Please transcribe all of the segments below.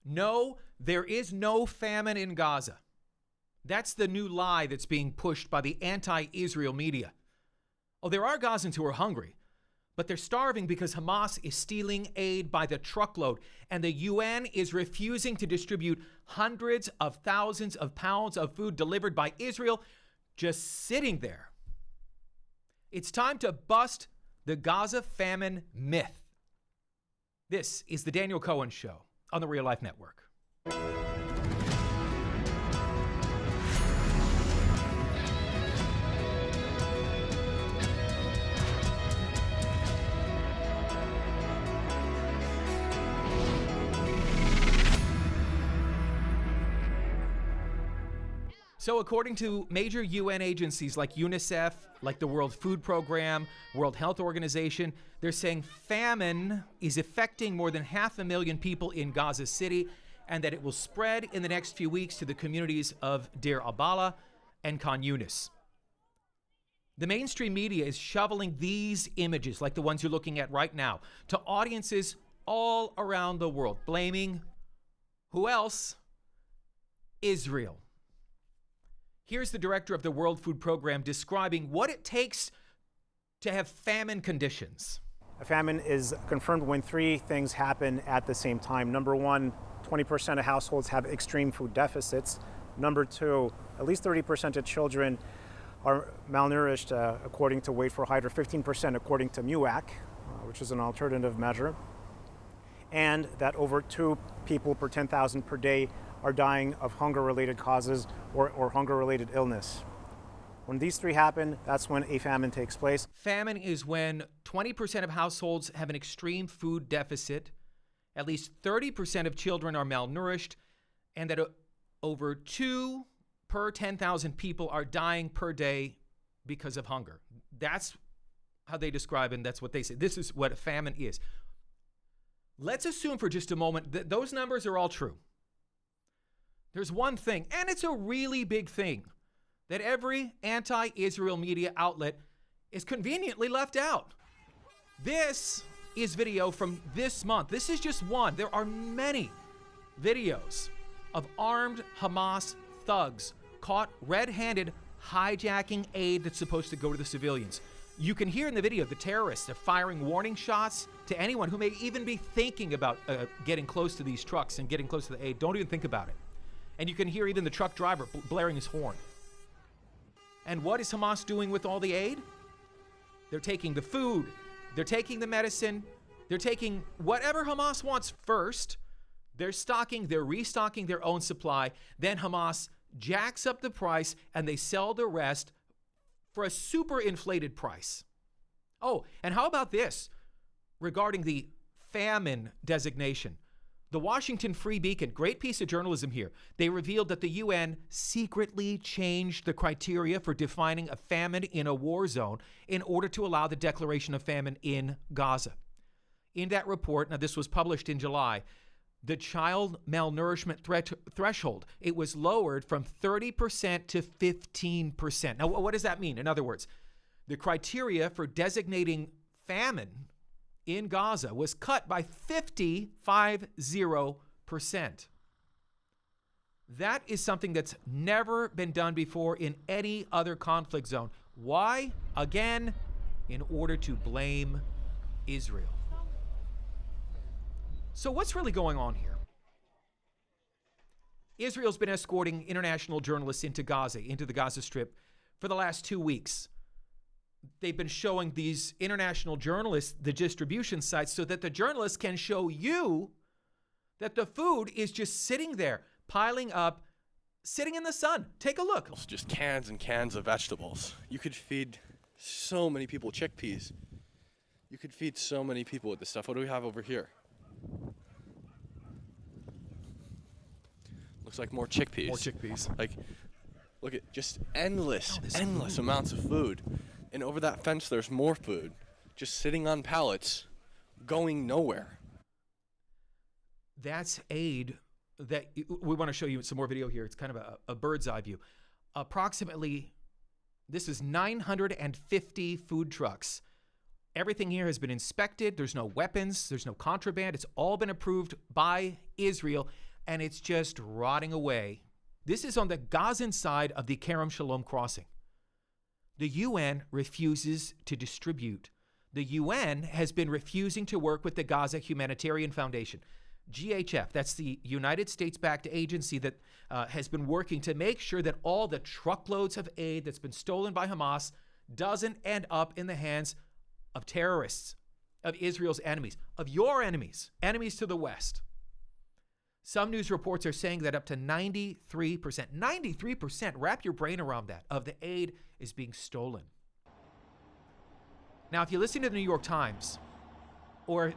No, there is no famine in Gaza. That's the new lie that's being pushed by the anti-Israel media. Oh, there are Gazans who are hungry, but they're starving because Hamas is stealing aid by the truckload, and the UN is refusing to distribute hundreds of thousands of pounds of food delivered by Israel just sitting there. It's time to bust the Gaza famine myth. This is the Daniel Cohen Show on the Real Life Network. So according to major UN agencies like UNICEF, like the World Food Program, World Health Organization, they're saying famine is affecting more than 500,000 people in Gaza City, and that it will spread in the next few weeks to the communities of Deir al-Balah and Khan Yunis. The mainstream media is shoveling these images, like the ones you're looking at right now, to audiences all around the world, blaming who else? Israel. Here's the director of the World Food Program describing what it takes to have famine conditions. A famine is confirmed when three things happen at the same time. Number one, 20% of households have extreme food deficits. Number two, at least 30% of children are malnourished, according to Wait for Height, or 15% according to MUAC, which is an alternative measure. And that over 2 people per 10,000 per day are dying of hunger-related causes or hunger-related illness. When these three happen, that's when a famine takes place. Famine is when 20% of households have an extreme food deficit, at least 30% of children are malnourished, and that over 2 per 10,000 people are dying per day because of hunger. That's how they describe it, and that's what they say. This is what a famine is. Let's assume for just a moment that those numbers are all true. There's one thing, and it's a really big thing, that every anti-Israel media outlet is conveniently left out. This is video from this month. This is just one. There are many videos of armed Hamas thugs caught red-handed hijacking aid that's supposed to go to the civilians. You can hear in the video the terrorists are firing warning shots to anyone who may even be thinking about getting close to these trucks and getting close to the aid. Don't even think about it. And you can hear even the truck driver blaring his horn. And what is Hamas doing with all the aid? They're taking the food, they're taking the medicine, they're taking whatever Hamas wants first. They're restocking their own supply. Then Hamas jacks up the price and they sell the rest for a super inflated price. Oh, and how about this regarding the famine designation? The Washington Free Beacon, great piece of journalism here. They revealed that the UN secretly changed the criteria for defining a famine in a war zone in order to allow the declaration of famine in Gaza. In that report, now this was published in July, the child malnourishment threshold, it was lowered from 30% to 15%. Now, what does that mean? In other words, the criteria for designating famine in Gaza was cut by 50%. That is something that's never been done before in any other conflict zone. Why? Again, in order to blame Israel. So what's really going on here? Israel's been escorting international journalists into Gaza, into the Gaza Strip, for the last 2 weeks. They've been showing these international journalists the distribution sites so that the journalists can show you that the food is just sitting there, piling up, sitting in the sun. Take a look. It's just cans and cans of vegetables. You could feed so many people chickpeas. You could feed so many people with this stuff. What do we have over here? Looks like more chickpeas. More chickpeas. Like, look at just endless amounts of food. And over that fence, there's more food just sitting on pallets, going nowhere. That's aid that we want to show you some more video here. It's kind of a bird's eye view. Approximately, this is 950 food trucks. Everything here has been inspected. There's no weapons. There's no contraband. It's all been approved by Israel. and it's just rotting away. This is on the Gazan side of the Kerem Shalom crossing. The UN refuses to distribute. The UN has been refusing to work with the Gaza Humanitarian Foundation. GHF, that's the United States-backed agency that has been working to make sure that all the truckloads of aid that's been stolen by Hamas doesn't end up in the hands of terrorists, of Israel's enemies, of your enemies, enemies to the West. Some news reports are saying that up to 93%, wrap your brain around that, of the aid is being stolen. Now, if you listen to the New York Times or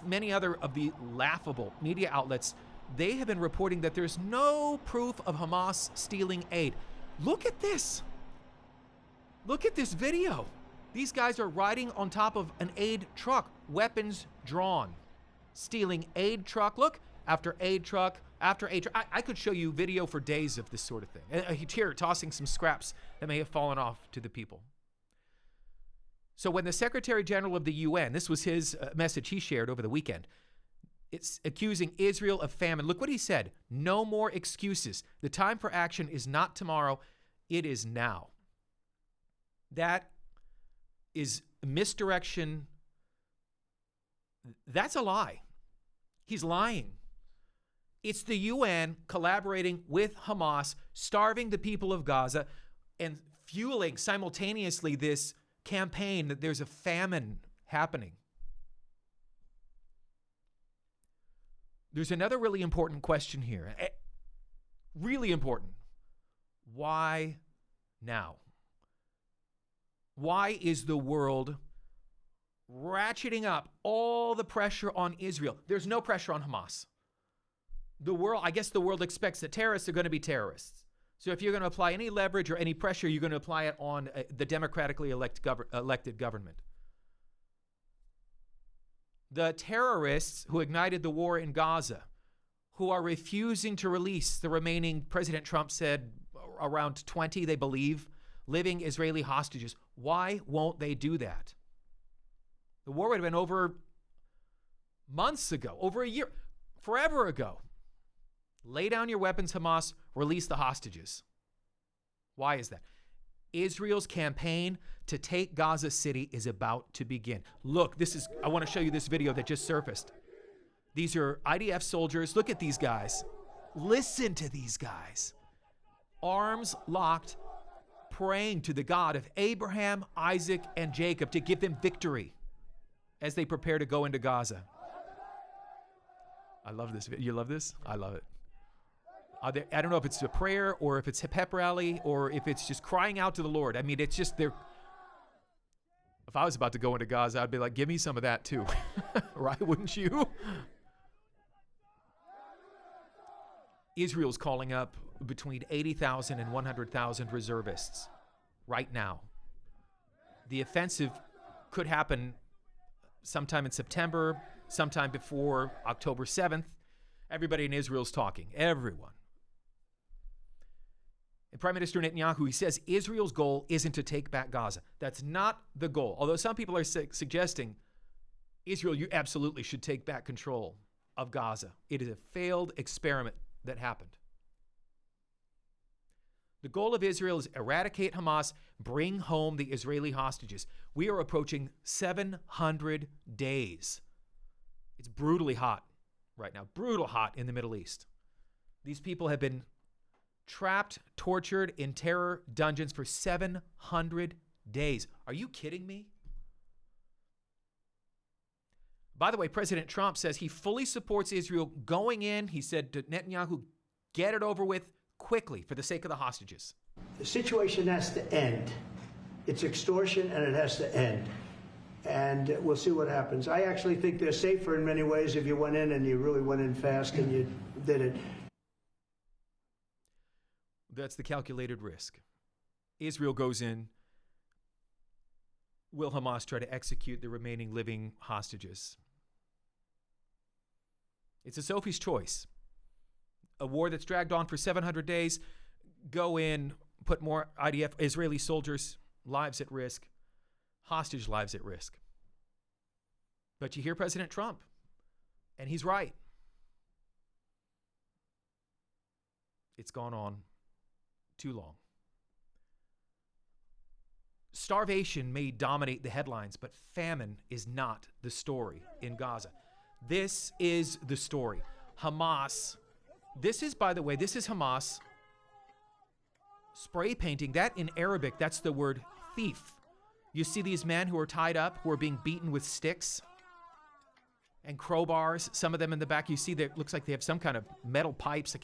many other of the laughable media outlets, they have been reporting that there's no proof of Hamas stealing aid. Look at this. Look at this video. These guys are riding on top of an aid truck, weapons drawn, stealing aid truck. Look, after aid truck, after aid truck. I could show you video for days of this sort of thing. Here, tossing some scraps that may have fallen off to the people. So when the Secretary General of the UN, this was his message he shared over the weekend, it's accusing Israel of famine. Look what he said. No more excuses. The time for action is not tomorrow. It is now. That is misdirection. That's a lie. He's lying. It's the UN collaborating with Hamas, starving the people of Gaza and fueling simultaneously this campaign that there's a famine happening. There's another really important question here. Really important. Why now? Why is the world ratcheting up all the pressure on Israel? There's no pressure on Hamas. I guess the world expects that terrorists are going to be terrorists. So if you're going to apply any leverage or any pressure, you're going to apply it on the democratically elected government. The terrorists who ignited the war in Gaza, who are refusing to release the remaining, President Trump said around 20, they believe, living Israeli hostages. Why won't they do that? The war would have been over months ago, over a year, forever ago. Lay down your weapons, Hamas. Release the hostages. Why is that? Israel's campaign to take Gaza City is about to begin. Look, I want to show you this video that just surfaced. These are IDF soldiers. Look at these guys. Listen to these guys. Arms locked, praying to the God of Abraham, Isaac, and Jacob to give them victory as they prepare to go into Gaza. I love this video. You love this? I love it. I don't know if it's a prayer or if it's a pep rally or if it's just crying out to the Lord. I mean, it's just if I was about to go into Gaza, I'd be like, give me some of that too. Right? Wouldn't you? Israel's calling up between 80,000 and 100,000 reservists right now. The offensive could happen sometime in September, sometime before October 7th. Everybody in Israel's talking. Everyone. And Prime Minister Netanyahu, he says Israel's goal isn't to take back Gaza. That's not the goal. Although some people are suggesting, Israel, you absolutely should take back control of Gaza. It is a failed experiment that happened. The goal of Israel is eradicate Hamas, bring home the Israeli hostages. We are approaching 700 days. It's brutally hot right now, brutal hot in the Middle East. These people have been trapped, tortured in terror dungeons for 700 days. Are you kidding me? By the way, President Trump says he fully supports Israel going in. He said to Netanyahu, get it over with quickly for the sake of the hostages. The situation has to end. It's extortion and it has to end. And we'll see what happens. I actually think they're safer in many ways if you went in and you really went in fast and you did it. That's the calculated risk. Israel goes in. Will Hamas try to execute the remaining living hostages? It's a Sophie's choice. A war that's dragged on for 700 days. Go in, put more IDF, Israeli soldiers' lives at risk. Hostage lives at risk. But you hear President Trump, and he's right. It's gone on too long. Starvation may dominate the headlines, but famine is not the story in Gaza. This is the story. Hamas, this is, by the way, this is Hamas spray painting. That in Arabic, that's the word thief. You see these men who are tied up, who are being beaten with sticks and crowbars. Some of them in the back, you see that looks like they have some kind of metal pipes.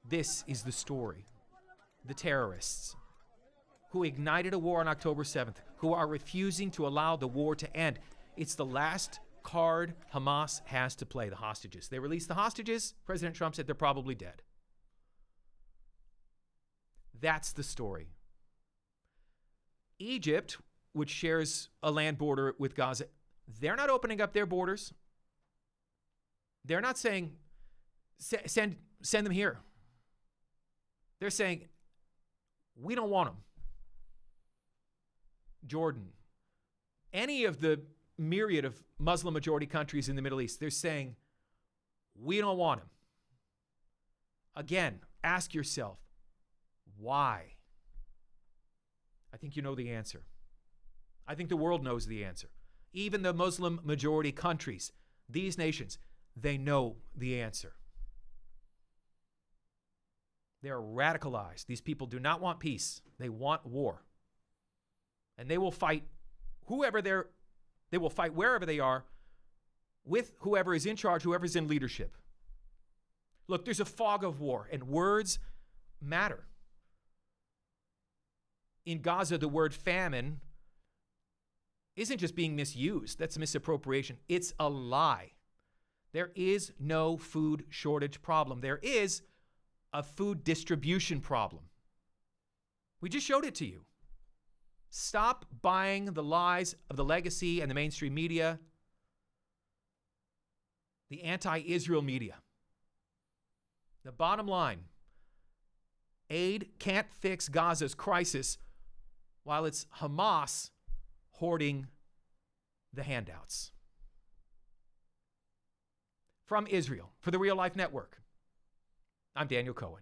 This is the story. The terrorists who ignited a war on October 7th, who are refusing to allow the war to end. It's the last card Hamas has to play, the hostages. They released the hostages. President Trump said they're probably dead. That's the story. Egypt, which shares a land border with Gaza, they're not opening up their borders. They're not saying, send them here. They're saying, we don't want them. Jordan, any of the myriad of Muslim majority countries in the Middle East, they're saying, we don't want him. Again, ask yourself, why? I think you know the answer. I think the world knows the answer. Even the Muslim majority countries, these nations, they know the answer. They're radicalized. These people do not want peace. They want war. And they will fight they will fight wherever they are with whoever is in charge, whoever's in leadership. Look, there's a fog of war, and words matter. In Gaza, the word famine isn't just being misused. That's misappropriation. It's a lie. There is no food shortage problem. There is a food distribution problem. We just showed it to you. Stop buying the lies of the legacy and the mainstream media, the anti-Israel media. The bottom line, aid can't fix Gaza's crisis while it's Hamas hoarding the handouts. From Israel, for the Real Life Network, I'm Daniel Cohen.